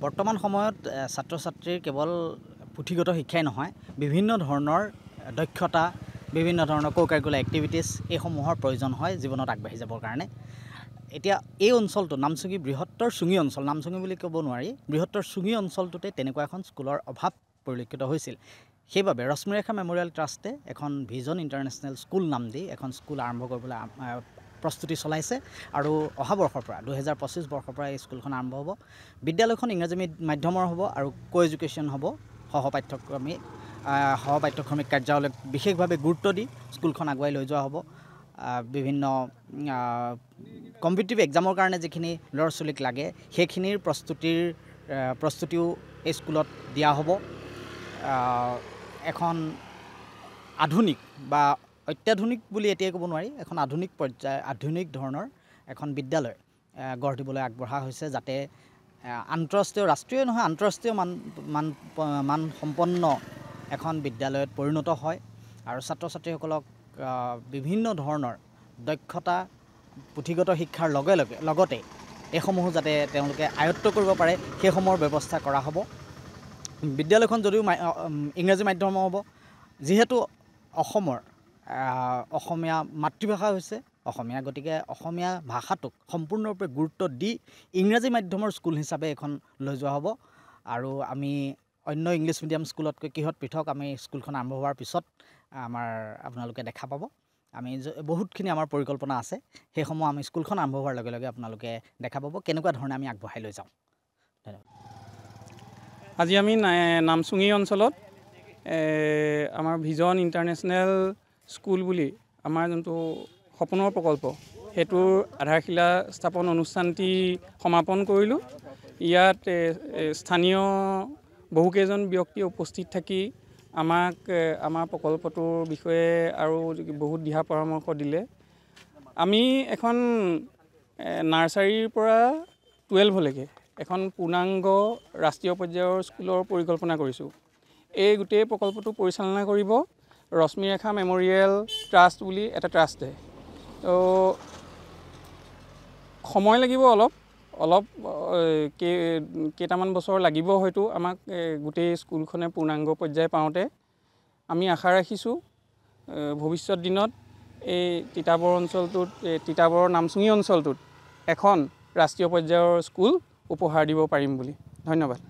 বৰ্তমান সময়ত ছাত্ৰ ছাত্ৰীৰ কেৱল পুথিগত শিক্ষাই নহয় বিভিন্ন ধৰণৰ দক্ষতা বিভিন্ন ধৰণৰ কো-কাৰিকুলাৰ এক্টিভিটিছ এইসমূহৰ প্ৰয়োজন হয় জীৱনত আগবাঢ়ি যাবৰ কাৰণে এতিয়া এই অঞ্চলটো নামচুঙি বৃহত্তৰ চুঙি অঞ্চল নামচুঙি বুলি ক'ব নোৱাৰি বৃহত্তৰ চুঙি অঞ্চলটোতে তেনেকুৱা এখন স্কুলৰ অভাৱ পৰিলক্ষিত হৈছিল সেইবাবে ৰশ্মিৰেখা মেমৰিয়েল ট্ৰাষ্টে এখন ভিজন ইণ্টাৰনেশ্যনেল স্কুল নাম দি এখন স্কুল আৰম্ভ কৰিবলৈ প্ৰস্তুতি চলাইছে আৰু অহা বৰ্ষৰ পৰা 2025 বৰ্ষৰ পৰা এই স্কুলখন আৰম্ভ হ'ব বিদ্যালয়খন ইংৰাজী মাধ্যমৰ হ'ব আৰু কো এডুকেশ্যন হ'ব সহপাঠ্যক্ৰমিক কাৰ্যাৱলীক বিশেষভাৱে গুৰুত্ব দি স্কুলখন আগুৱাই লৈ যোৱা হ'ব বিভিন্ন কম্পিটিটিভ এক্সামৰ কাৰণে যিখিনি ল'ৰা ছোৱালীক লাগে সেইখিনিৰ প্ৰস্তুতিও এই স্কুলত দিয়া হ'ব এখন আধুনিক বা অত্যাধুনিক বুলি এতিয়াই ক'ব নোৱাৰি এখন আধুনিক ধৰণৰ এখন বিদ্যালয় গঢ় দিবলৈ আগবঢ়া হৈছে যাতে আন্তঃৰাষ্ট্ৰীয় ৰাষ্ট্ৰীয় নহয় আন্তঃৰাষ্ট্ৰীয় মান সম্পন্ন এখন বিদ্যালয়ত পৰিণত হয় আৰু ছাত্ৰ ছাত্ৰীসকলক বিভিন্ন ধৰণৰ দক্ষতা পুথিগত শিক্ষাৰ লগতে এইসমূহ যাতে তেওঁলোকে আয়ত্ব কৰিব পাৰে সেইসমূহৰ ব্যৱস্থা কৰা হ'ব বিদ্যালয়খন যদিও ইংৰাজী মাধ্যমৰ হ'ব যিহেতু অসমীয়া মাতৃভাষা হৈছে অসমীয়া গতিকে অসমীয়া ভাষাটোক সম্পূৰ্ণৰূপে গুৰুত্ব দি ইংৰাজী মাধ্যমৰ স্কুল হিচাপে এখন লৈ যোৱা হ'ব আৰু আমি অন্য ইংলিছ মিডিয়াম স্কুলতকৈ কিহত পৃথক আমি স্কুলখন আৰম্ভ হোৱাৰ পিছত আপোনালোকে দেখা পাব আমি বহুতখিনি আমাৰ পৰিকল্পনা আছে সেইসমূহ আমি স্কুলখন আৰম্ভ হোৱাৰ লগে লগে আপোনালোকে দেখা পাব কেনেকুৱা ধৰণে আমি আগবঢ়াই লৈ যাওঁ ধন্যবাদ আজি আমি নামচুঙি অঞ্চলত আমাৰ ভিজন ইণ্টাৰনেশ্যনেল স্কুল বুলি আমাৰ যোনটো সপোনৰ প্ৰকল্প সেইটোৰ আধাৰশিলা স্থাপন অনুষ্ঠানটি সমাপন কৰিলোঁ ইয়াত স্থানীয় বহুকেইজন ব্যক্তি উপস্থিত থাকি আমাৰ প্ৰকল্পটোৰ বিষয়ে আৰু বহুত দিহা পৰামৰ্শ দিলে আমি এখন নাৰ্চাৰীৰ পৰা 12লৈকে এখন পূৰ্ণাংগ ৰাষ্ট্ৰীয় পৰ্যায়ৰ স্কুলৰ পৰিকল্পনা কৰিছোঁ এই গোটেই প্ৰকল্পটো পৰিচালনা কৰিব ৰশ্মিৰেখা মেমৰিয়েল ট্ৰাষ্ট বুলি এটা ট্ৰাষ্টে তো সময় লাগিব অলপ কেইটামান বছৰ লাগিব হয়তো আমাক গোটেই স্কুলখনে পূৰ্ণাংগ পৰ্যায় পাওঁতে আমি আশা ৰাখিছোঁ ভৱিষ্যত দিনত এই তিতাবৰ নামচুঙি অঞ্চলটোত এখন ৰাষ্ট্ৰীয় পৰ্যায়ৰ স্কুল উপহাৰ দিব পাৰিম বুলি ধন্যবাদ